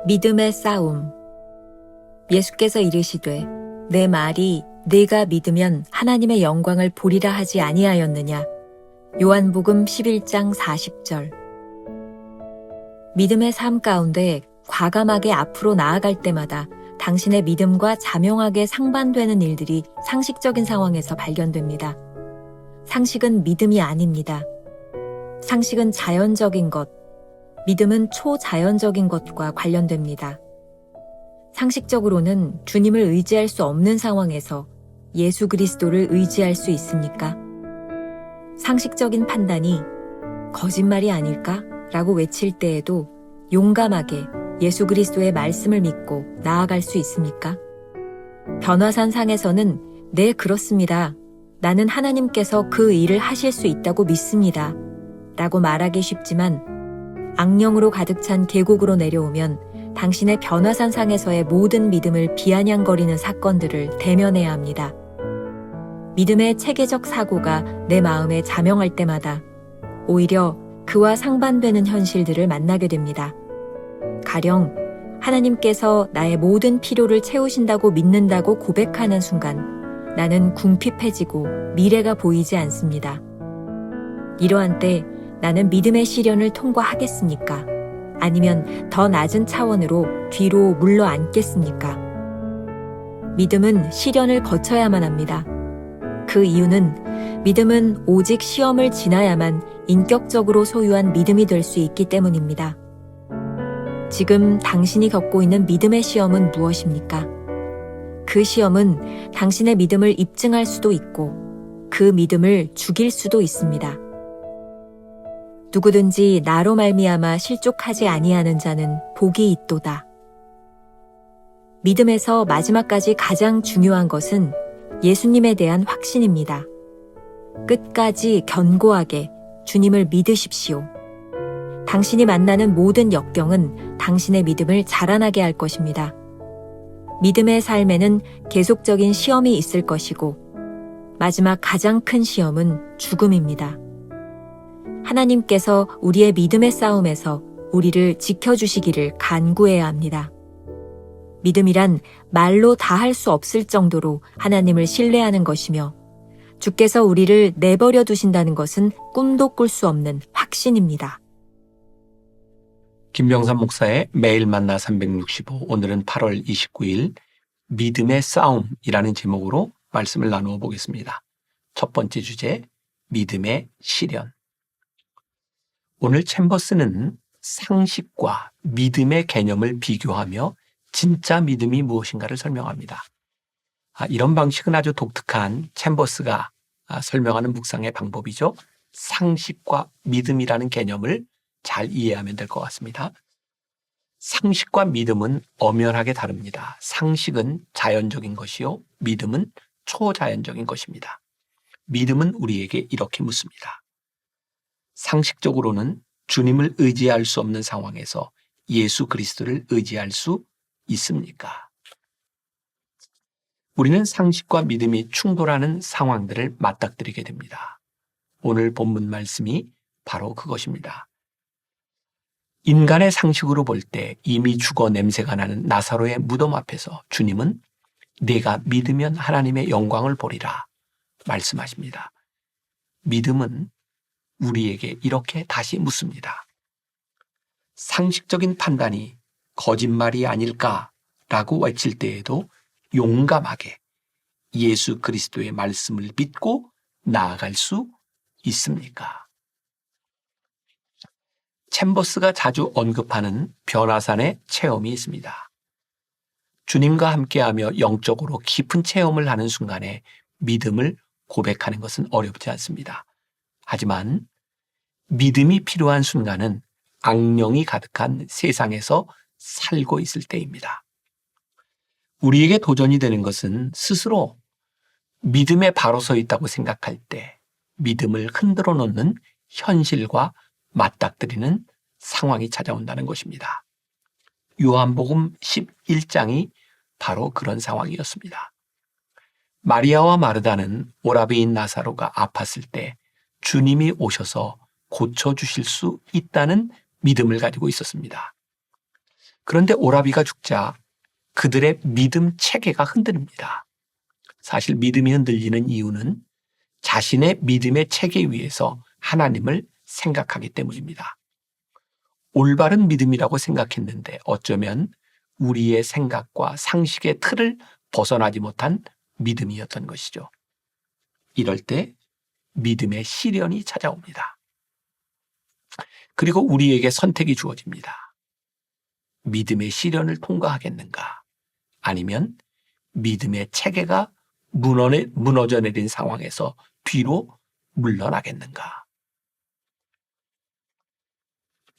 믿음의 싸움. 예수께서 이르시되 내 말이 네가 믿으면 하나님의 영광을 보리라 하지 아니하였느냐. 요한복음 11장 40절. 믿음의 삶 가운데 과감하게 앞으로 나아갈 때마다 당신의 믿음과 자명하게 상반되는 일들이 상식적인 상황에서 발견됩니다. 상식은 믿음이 아닙니다. 상식은 자연적인 것, 믿음은 초자연적인 것과 관련됩니다. 상식적으로는 주님을 의지할 수 없는 상황에서 예수 그리스도를 의지할 수 있습니까? 상식적인 판단이 거짓말이 아닐까? 라고 외칠 때에도 용감하게 예수 그리스도의 말씀을 믿고 나아갈 수 있습니까? 변화산 상에서는 네, 그렇습니다. 나는 하나님께서 그 일을 하실 수 있다고 믿습니다. 라고 말하기 쉽지만 악령으로 가득 찬 계곡으로 내려오면 당신의 변화산 상에서의 모든 믿음을 비아냥거리는 사건들을 대면해야 합니다. 믿음의 체계적 사고가 내 마음에 자명할 때마다 오히려 그와 상반되는 현실들을 만나게 됩니다. 가령 하나님께서 나의 모든 필요를 채우신다고 믿는다고 고백하는 순간 나는 궁핍해지고 미래가 보이지 않습니다. 이러한 때 나는 믿음의 시련을 통과하겠습니까? 아니면 더 낮은 차원으로 뒤로 물러앉겠습니까? 믿음은 시련을 거쳐야만 합니다. 그 이유는 믿음은 오직 시험을 지나야만 인격적으로 소유한 믿음이 될 수 있기 때문입니다. 지금 당신이 겪고 있는 믿음의 시험은 무엇입니까? 그 시험은 당신의 믿음을 입증할 수도 있고 그 믿음을 죽일 수도 있습니다. 누구든지 나로 말미암아 실족하지 아니하는 자는 복이 있도다. 믿음에서 마지막까지 가장 중요한 것은 예수님에 대한 확신입니다. 끝까지 견고하게 주님을 믿으십시오. 당신이 만나는 모든 역경은 당신의 믿음을 자라나게 할 것입니다. 믿음의 삶에는 계속적인 시험이 있을 것이고 마지막 가장 큰 시험은 죽음입니다. 하나님께서 우리의 믿음의 싸움에서 우리를 지켜주시기를 간구해야 합니다. 믿음이란 말로 다 할 수 없을 정도로 하나님을 신뢰하는 것이며 주께서 우리를 내버려 두신다는 것은 꿈도 꿀 수 없는 확신입니다. 김병삼 목사의 매일 만나 365, 오늘은 8월 29일 믿음의 싸움이라는 제목으로 말씀을 나누어 보겠습니다. 첫 번째 주제, 믿음의 시련. 오늘 챔버스는 상식과 믿음의 개념을 비교하며 진짜 믿음이 무엇인가를 설명합니다. 이런 방식은 아주 독특한 챔버스가 설명하는 묵상의 방법이죠. 상식과 믿음이라는 개념을 잘 이해하면 될 것 같습니다. 상식과 믿음은 엄연하게 다릅니다. 상식은 자연적인 것이요, 믿음은 초자연적인 것입니다. 믿음은 우리에게 이렇게 묻습니다. 상식적으로는 주님을 의지할 수 없는 상황에서 예수 그리스도를 의지할 수 있습니까? 우리는 상식과 믿음이 충돌하는 상황들을 맞닥뜨리게 됩니다. 오늘 본문 말씀이 바로 그것입니다. 인간의 상식으로 볼 때 이미 죽어 냄새가 나는 나사로의 무덤 앞에서 주님은 내가 믿으면 하나님의 영광을 보리라 말씀하십니다. 믿음은 우리에게 이렇게 다시 묻습니다. 상식적인 판단이 거짓말이 아닐까라고 외칠 때에도 용감하게 예수 그리스도의 말씀을 믿고 나아갈 수 있습니까? 챔버스가 자주 언급하는 변화산의 체험이 있습니다. 주님과 함께하며 영적으로 깊은 체험을 하는 순간에 믿음을 고백하는 것은 어렵지 않습니다. 하지만 믿음이 필요한 순간은 악령이 가득한 세상에서 살고 있을 때입니다. 우리에게 도전이 되는 것은 스스로 믿음에 바로 서 있다고 생각할 때 믿음을 흔들어 놓는 현실과 맞닥뜨리는 상황이 찾아온다는 것입니다. 요한복음 11장이 바로 그런 상황이었습니다. 마리아와 마르다는 오라비인 나사로가 아팠을 때 주님이 오셔서 고쳐주실 수 있다는 믿음을 가지고 있었습니다. 그런데 오라비가 죽자 그들의 믿음 체계가 흔들립니다. 사실 믿음이 흔들리는 이유는 자신의 믿음의 체계 위에서 하나님을 생각하기 때문입니다. 올바른 믿음이라고 생각했는데 어쩌면 우리의 생각과 상식의 틀을 벗어나지 못한 믿음이었던 것이죠. 이럴 때 믿음의 시련이 찾아옵니다. 그리고 우리에게 선택이 주어집니다. 믿음의 시련을 통과하겠는가? 아니면 믿음의 체계가 무너져 내린 상황에서 뒤로 물러나겠는가?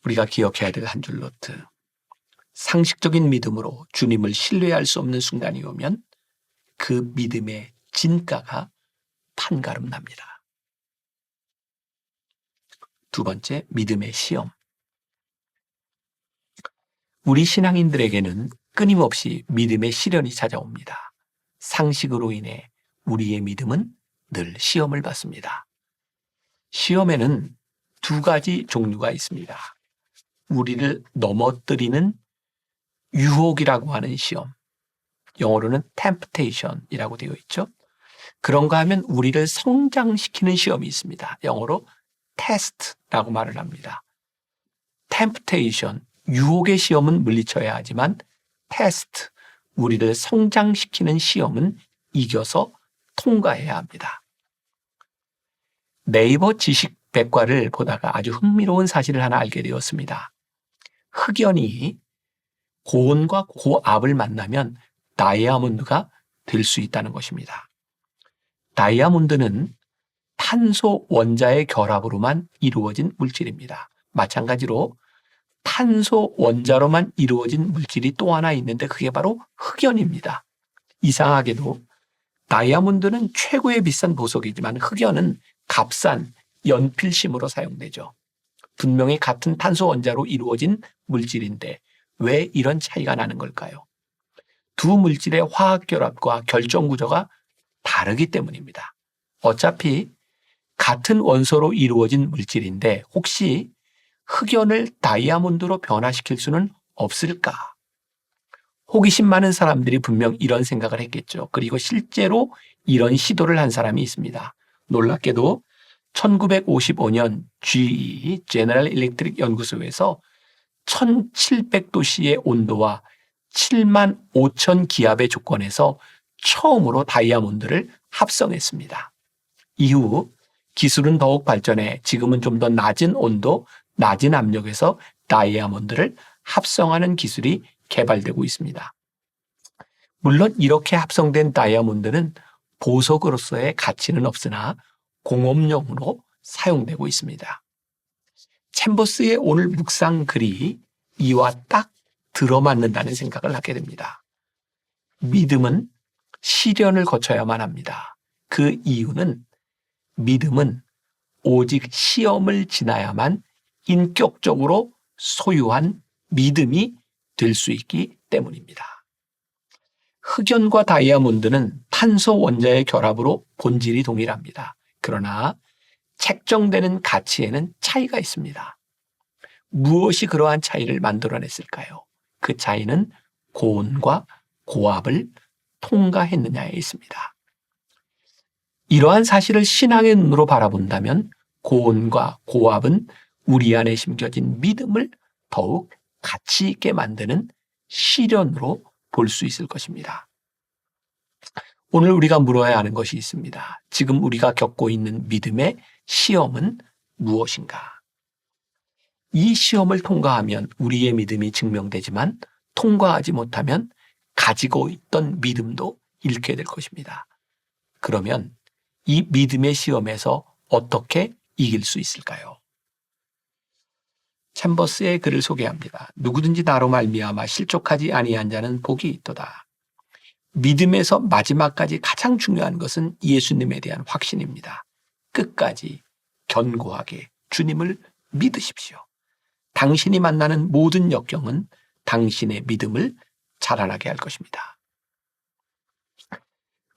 우리가 기억해야 될 한 줄 노트. 상식적인 믿음으로 주님을 신뢰할 수 없는 순간이 오면 그 믿음의 진가가 판가름 납니다. 두 번째, 믿음의 시험. 우리 신앙인들에게는 끊임없이 믿음의 시련이 찾아옵니다. 상식으로 인해 우리의 믿음은 늘 시험을 받습니다. 시험에는 두 가지 종류가 있습니다. 우리를 넘어뜨리는 유혹이라고 하는 시험, 영어로는 temptation이라고 되어 있죠. 그런가 하면 우리를 성장시키는 시험이 있습니다. 영어로 test라고 말을 합니다. temptation, 유혹의 시험은 물리쳐야 하지만 test, 우리를 성장시키는 시험은 이겨서 통과해야 합니다. 네이버 지식 백과를 보다가 아주 흥미로운 사실을 하나 알게 되었습니다. 흑연이 고온과 고압을 만나면 다이아몬드가 될 수 있다는 것입니다. 다이아몬드는 탄소 원자의 결합으로만 이루어진 물질입니다. 마찬가지로 탄소 원자로만 이루어진 물질이 또 하나 있는데 그게 바로 흑연입니다. 이상하게도 다이아몬드는 최고의 비싼 보석이지만 흑연은 값싼 연필심으로 사용되죠. 분명히 같은 탄소 원자로 이루어진 물질인데 왜 이런 차이가 나는 걸까요? 두 물질의 화학 결합과 결정 구조가 다르기 때문입니다. 어차피 같은 원소로 이루어진 물질인데 혹시 흑연을 다이아몬드로 변화시킬 수는 없을까? 호기심 많은 사람들이 분명 이런 생각을 했겠죠. 그리고 실제로 이런 시도를 한 사람이 있습니다. 놀랍게도 1955년 GE, 제너럴 일렉트릭 연구소에서 1700도씨의 온도와 7만 5천 기압의 조건에서 처음으로 다이아몬드를 합성했습니다. 이후 기술은 더욱 발전해 지금은 좀 더 낮은 온도, 낮은 압력에서 다이아몬드를 합성하는 기술이 개발되고 있습니다. 물론 이렇게 합성된 다이아몬드는 보석으로서의 가치는 없으나 공업용으로 사용되고 있습니다. 챔버스의 오늘 묵상 글이 이와 딱 들어맞는다는 생각을 하게 됩니다. 믿음은 시련을 거쳐야만 합니다. 그 이유는 믿음은 오직 시험을 지나야만 인격적으로 소유한 믿음이 될 수 있기 때문입니다. 흑연과 다이아몬드는 탄소 원자의 결합으로 본질이 동일합니다. 그러나 책정되는 가치에는 차이가 있습니다. 무엇이 그러한 차이를 만들어냈을까요? 그 차이는 고온과 고압을 통과했느냐에 있습니다. 이러한 사실을 신앙의 눈으로 바라본다면 고온과 고압은 우리 안에 심겨진 믿음을 더욱 가치 있게 만드는 시련으로 볼 수 있을 것입니다. 오늘 우리가 물어야 하는 것이 있습니다. 지금 우리가 겪고 있는 믿음의 시험은 무엇인가? 이 시험을 통과하면 우리의 믿음이 증명되지만 통과하지 못하면 가지고 있던 믿음도 잃게 될 것입니다. 그러면 이 믿음의 시험에서 어떻게 이길 수 있을까요? 챔버스의 글을 소개합니다. 누구든지 나로 말미암아 실족하지 아니한 자는 복이 있도다. 믿음에서 마지막까지 가장 중요한 것은 예수님에 대한 확신입니다. 끝까지 견고하게 주님을 믿으십시오. 당신이 만나는 모든 역경은 당신의 믿음을 자라나게 할 것입니다.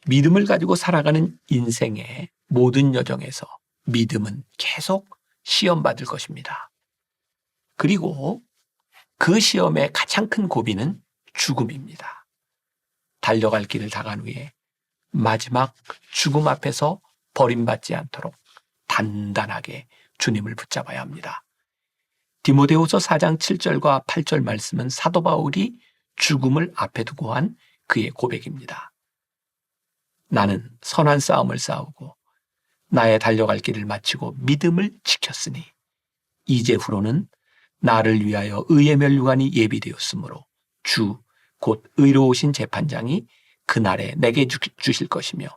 믿음을 가지고 살아가는 인생의 모든 여정에서 믿음은 계속 시험받을 것입니다. 그리고 그 시험의 가장 큰 고비는 죽음입니다. 달려갈 길을 다 간 후에 마지막 죽음 앞에서 버림받지 않도록 단단하게 주님을 붙잡아야 합니다. 디모데후서 4장 7절과 8절 말씀은 사도 바울이 죽음을 앞에 두고 한 그의 고백입니다. 나는 선한 싸움을 싸우고 나의 달려갈 길을 마치고 믿음을 지켰으니 이제후로는 나를 위하여 의의 면류관이 예비되었으므로 주 곧 의로우신 재판장이 그날에 내게 주실 것이며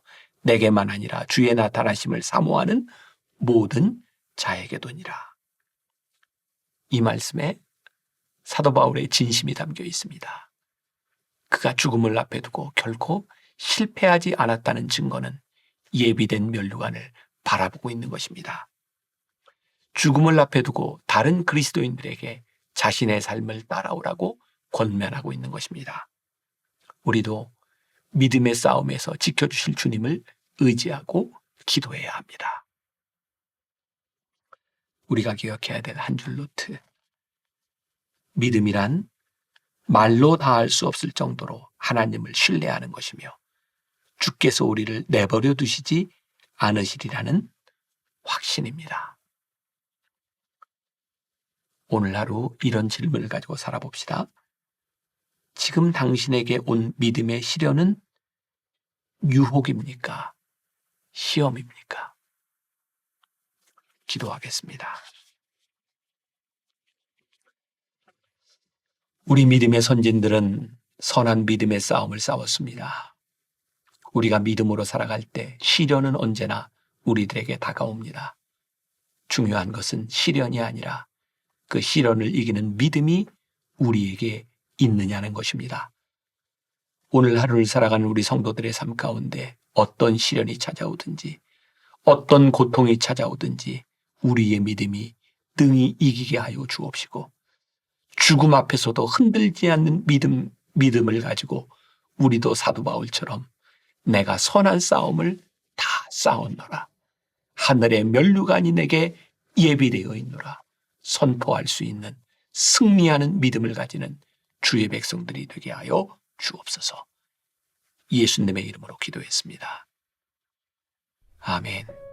내게만 아니라 주의 나타나심을 사모하는 모든 자에게도니라. 이 말씀에 사도 바울의 진심이 담겨 있습니다. 그가 죽음을 앞에 두고 결코 실패하지 않았다는 증거는 예비된 면류관을 바라보고 있는 것입니다. 죽음을 앞에 두고 다른 그리스도인들에게 자신의 삶을 따라오라고 권면하고 있는 것입니다. 우리도 믿음의 싸움에서 지켜주실 주님을 의지하고 기도해야 합니다. 우리가 기억해야 될 한 줄 노트. 믿음이란 말로 다할 수 없을 정도로 하나님을 신뢰하는 것이며 주께서 우리를 내버려 두시지 않으시리라는 확신입니다. 오늘 하루 이런 질문을 가지고 살아봅시다. 지금 당신에게 온 믿음의 시련은 유혹입니까? 시험입니까? 기도하겠습니다. 우리 믿음의 선진들은 선한 믿음의 싸움을 싸웠습니다. 우리가 믿음으로 살아갈 때 시련은 언제나 우리들에게 다가옵니다. 중요한 것은 시련이 아니라 그 시련을 이기는 믿음이 우리에게 있느냐는 것입니다. 오늘 하루를 살아가는 우리 성도들의 삶 가운데 어떤 시련이 찾아오든지 어떤 고통이 찾아오든지 우리의 믿음이 능히 이기게 하여 주옵시고 죽음 앞에서도 흔들지 않는 믿음을 가지고 우리도 사도 바울처럼 내가 선한 싸움을 다 싸웠노라. 하늘의 면류관이 내게 예비되어 있노라. 선포할 수 있는 승리하는 믿음을 가지는 주의 백성들이 되게 하여 주옵소서. 예수님의 이름으로 기도했습니다. 아멘.